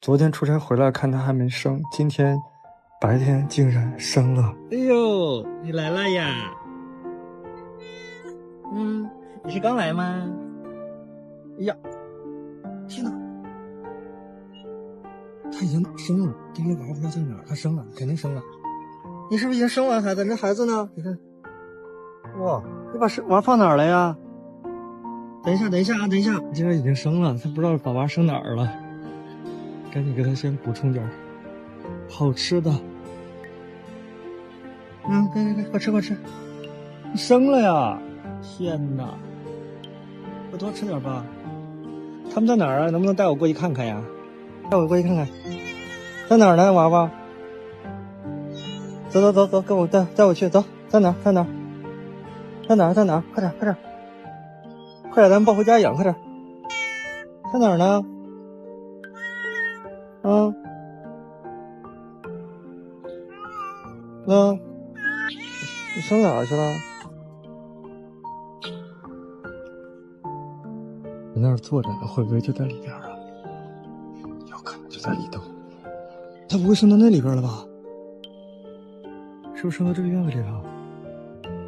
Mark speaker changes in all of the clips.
Speaker 1: 昨天出差回来看他还没生，今天白天竟然生了。
Speaker 2: 哎呦，你来了呀？你是刚来吗？哎呀，天哪！他已经生了，这个娃不知道在哪儿，他生了，肯定生了。你是不是已经生完孩子？那孩子呢？你看，哇，你把娃放哪儿了呀？等一下，竟然已经生了，他不知道把娃生哪儿了。赶紧给他先补充点好吃的。快吃！你生了呀！天哪！我多吃点吧。他们在哪儿啊？能不能带我过去看看呀？带我过去看看，在哪儿呢，娃娃？走，跟我带我去，走，在哪儿？快点，咱们抱回家养，快点。在哪儿呢？你生哪儿去了？你那儿坐着呢，会不会就在里边啊？有可能就在里头。他不会生到那里边了吧？是不是生到这个院子里了？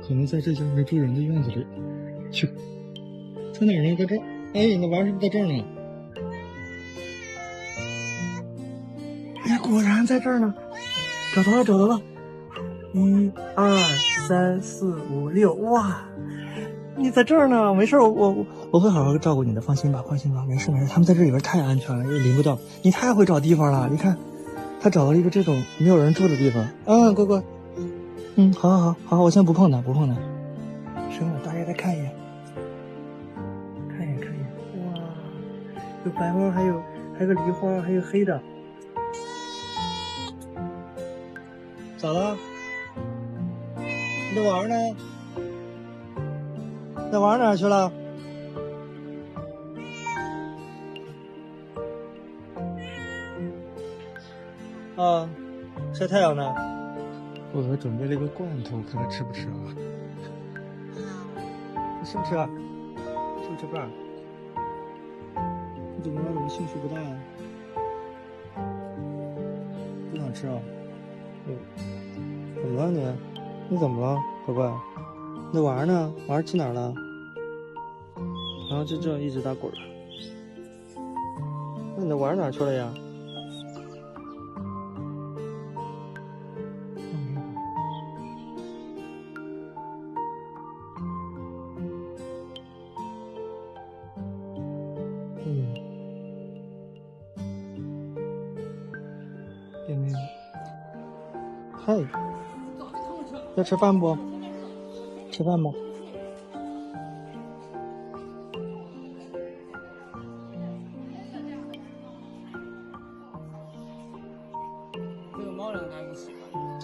Speaker 2: 可能在这家没住人的院子里。去，在哪儿呢？在这儿。哎，你的娃是不是在这儿呢？哎，果然在这儿呢。找到了。1、2、3、4、5、6，哇！你在这儿呢，没事，我会好好照顾你的，放心吧，没事。他们在这里边太安全了，又淋不到。你太会找地方了，你看，他找到了一个这种没有人住的地方。乖。好，我先不碰它。生了，大家再看一眼，哇，有白花，还有个梨花，还有黑的。咋了？你的娃呢？那娃哪去了？晒太阳呢。我给他准备了一个罐头，看他吃不吃啊？你吃不吃？吃不吃饭？你怎么了？你兴趣不大呀？不想吃啊？怎么了你？你怎么了，宝贝？你的娃呢？娃去哪儿了？然后就这样一直打滚。那你的娃哪去了呀？嗨，要吃饭不？吃饭吧。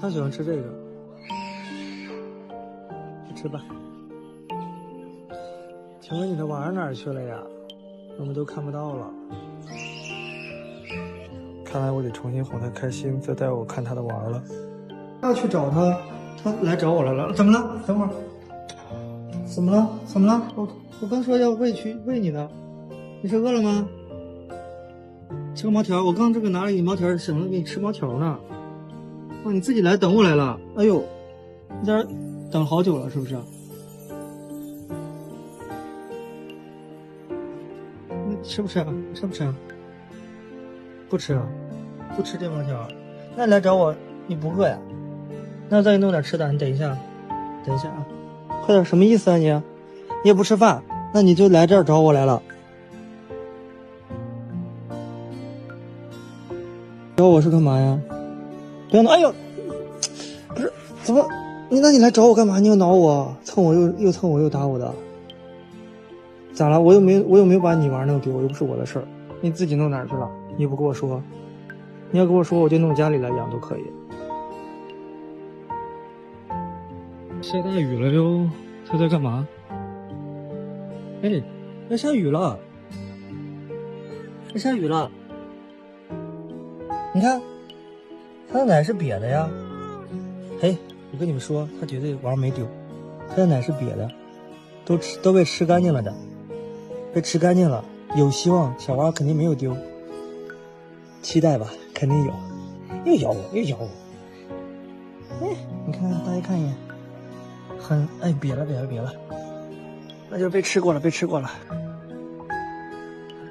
Speaker 2: 他喜欢吃这个，吃吧。请问你的娃哪儿去了呀？我们都看不到了。看来我得重新哄他开心，再带我看他的娃了。要去找他，他来找我来了。怎么了？等会儿。怎么了？我刚说要喂你的，你是饿了吗？吃个毛条，我刚这个拿了你毛条，省了给你吃毛条呢。哇，你自己来等我来了。哎呦，你在这等好久了，是不是？你吃不吃啊？不吃啊？不吃这毛条？那你来找我，你不饿呀？那再给你弄点吃的，你等一下啊，快点，什么意思啊你？你也不吃饭，那你就来这儿找我来了。找我是干嘛呀？不要挠！哎呦，不是，怎么？那你来找我干嘛？你要挠我，蹭我又蹭我又打我的，咋了？我又没有把你娃弄丢，又不是我的事儿，你自己弄哪儿去了？你又不跟我说，你要跟我说，我就弄家里来养都可以。下大雨了哟，他在干嘛？哎，要下雨了，你看，他的奶是瘪的呀。嘿，我跟你们说，他绝对娃没丢，他的奶是瘪的，都被吃干净了，有希望，小娃肯定没有丢。期待吧，肯定有。又咬我，又咬我。哎，你看，大家看一眼，哎，瘪了，那就是被吃过了，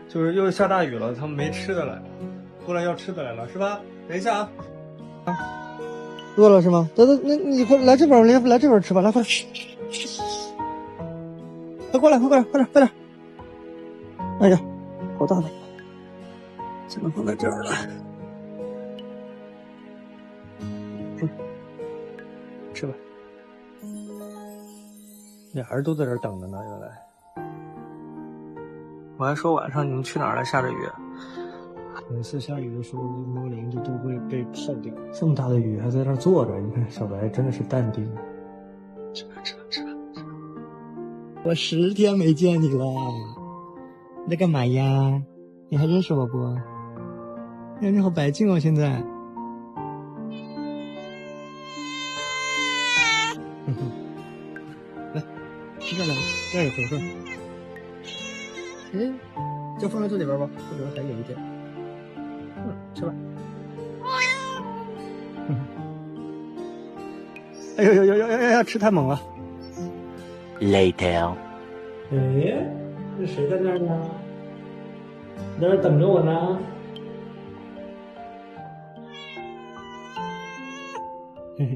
Speaker 1: 就是又下大雨了，他们没吃的了，过来要吃的来了，是吧？等一下啊！
Speaker 2: 饿了是吗？那你快来这边，来这边吃吧，来快点，快过来，快点！哎呀，好大的，只能放在这儿了。吃吧。俩人都在这儿等着呢，原来。我还说晚上你们去哪儿了？下着雨。每次下雨的时候，猫林子都会被泡掉。这么大的雨还在那儿坐着，你看小白真的是淡定。吃吧。我10天没见你了，你在干嘛呀？你还认识我不？哎，你好白净哦，现在。来，吃这来，这有盒盒。就放在这里边吧，这里边还有一点。吃吧。哎呦，吃太猛了。
Speaker 3: Later。
Speaker 2: 哎，这谁在那儿呢？在那儿等着我呢。嘿嘿，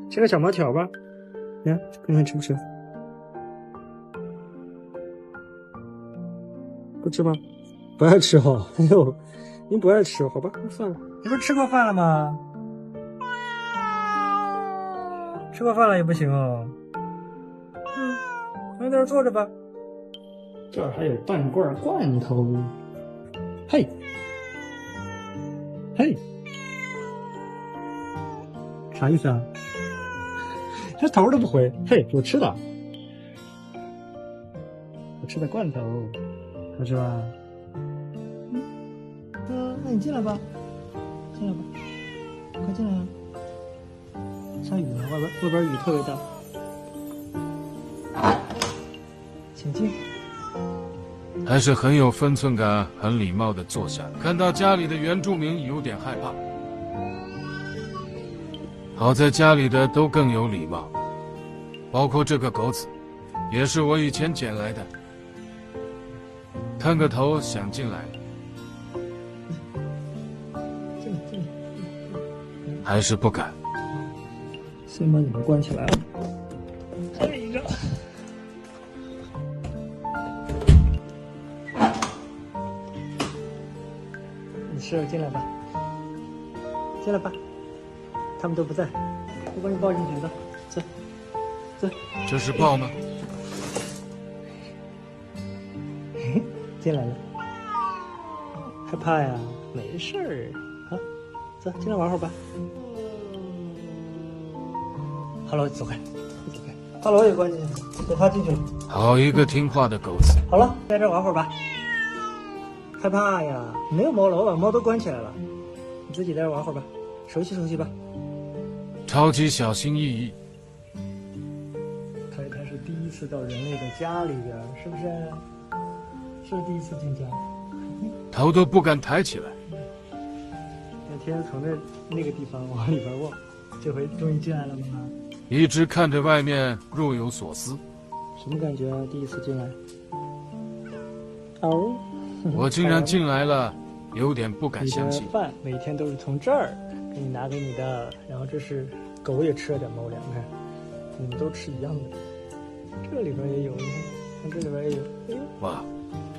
Speaker 2: 吃个小毛条吧。呀，看看吃不吃？不吃吗？不爱吃哦。哎呦，您不爱吃，好吧，那算了。你不是吃过饭了吗？吃过饭了也不行哦。在这儿坐着吧。这儿还有半罐罐头。嘿，啥意思啊？这头都不回。嘿，我吃的，我吃的罐头，好吃吧？那你进来吧，快进来啊！下雨了，外边雨特别大。请进。
Speaker 4: 还是很有分寸感，很礼貌地坐下。看到家里的原住民有点害怕，好在家里的都更有礼貌，包括这个狗子，也是我以前捡来的。探个头想进来，还是不敢。
Speaker 2: 先把你们关起来了。哎呀！你吃，进来吧，他们都不在，我把你抱进去的，走。
Speaker 4: 这是抱吗？
Speaker 2: 进来了，害怕呀？没事儿，好，走，进来玩会儿吧。哈喽，走开，哈喽也关进去，给他进去了。
Speaker 4: 好一个听话的狗子。
Speaker 2: 好了，在这玩会儿吧。害怕呀？没有猫了，我把猫都关起来了。你自己在这玩会儿吧，熟悉吧。
Speaker 4: 超级小心翼翼。
Speaker 2: 他是第一次到人类的家里边，是不是？是第一次进家。
Speaker 4: 头都不敢抬起来。
Speaker 2: 那天从那个地方往里边望，这回终于进来了吗？
Speaker 4: 一直看着外面，若有所思。
Speaker 2: 什么感觉啊？第一次进来。哦。
Speaker 4: 我竟然进来了，有点不敢相信。
Speaker 2: 你的饭每天都是从这儿给你拿给你的，然后这是狗也吃了点猫粮，看你们都吃一样的。这里边也有，你看这里边也有。哎呦，
Speaker 4: 哇，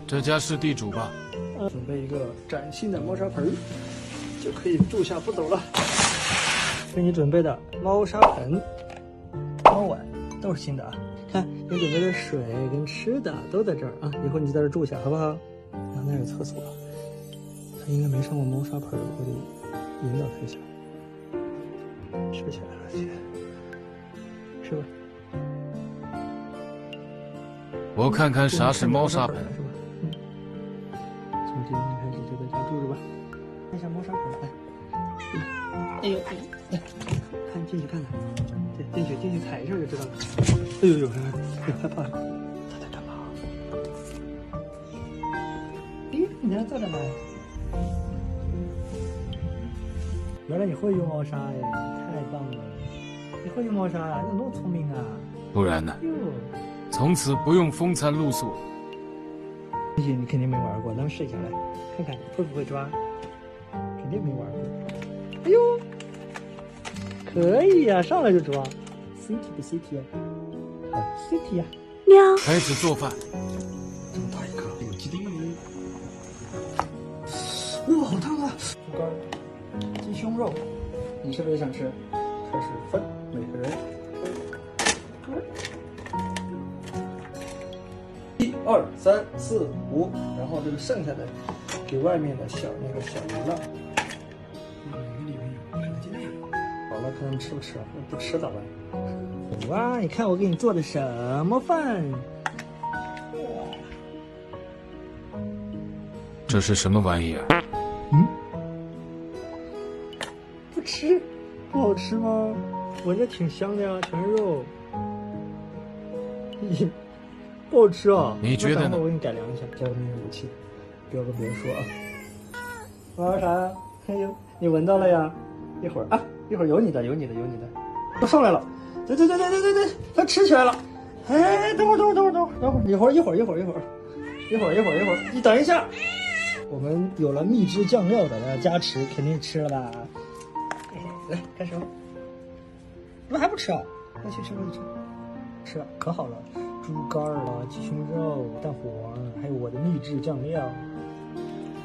Speaker 4: 这家是地主吧？
Speaker 2: 准备一个崭新的猫砂盆，就可以住下不走了。给你准备的猫砂盆、猫碗都是新的啊。看，给你准备的水跟吃的都在这儿啊，以后你就在这住下，好不好？那有厕所，他应该没上过猫砂盆，我得引导他一下。吃起来了，姐，吃吧。
Speaker 4: 我看看啥是猫砂盆，
Speaker 2: 是吧？从今天开始就在家住着吧。看一下猫砂盆，哎呦，来，看进去看看，对，进去踩一下就知道了。哎呦，害怕，他在干嘛？你在那坐着呢？原来你会用猫砂哎，太棒了！你会用猫砂啊？你怎么那么聪明啊？
Speaker 4: 不然呢？
Speaker 2: 哟，
Speaker 4: 从此不用风餐露宿。
Speaker 2: 这些你肯定没玩过，咱们试一下来，看看会不会抓。肯定没玩过。哎呦，可以呀、上来就抓。City 的 City 啊，好 City 呀、
Speaker 4: 开始做饭。
Speaker 2: 这么大一个有鸡丁。哇，好烫啊！猪肝、鸡胸肉，你是不是也想吃？开始分，每个人。1、2、3、4、5，然后这个剩下的给外面的小流浪。每个里面有看得见。好了，看他们吃不吃啊？不吃咋办？有啊，你看我给你做的什么饭？
Speaker 4: 这是什么玩意儿？
Speaker 2: 不吃，不好吃吗？闻着挺香的呀，全是肉。咦，不好吃啊！
Speaker 4: 你觉得呢？
Speaker 2: 那等会儿我给你改良一下，教你武器，不要跟别人说啊。玩啥呀？哎呦，你闻到了呀？一会儿有你的，都上来了。对，它吃起来了。哎，等会儿，一会儿，你等一下。我们有了秘制酱料的加持，肯定吃了吧？来，开始吧。怎么还不吃啊？快去吃。吃了，可好了，猪肝儿啊，鸡胸肉、蛋黄，还有我的秘制酱料，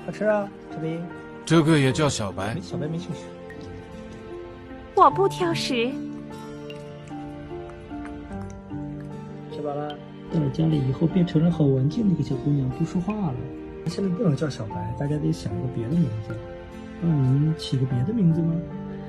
Speaker 2: 好吃啊，小兵。
Speaker 4: 这个也叫小白？
Speaker 2: 小白没兴趣。
Speaker 3: 我不挑食。
Speaker 2: 吃饱了。到了家里以后，变成了很文静的一个小姑娘，不说话了。现在不能叫小白，大家得想个别的名字。帮你们起个别的名字吗？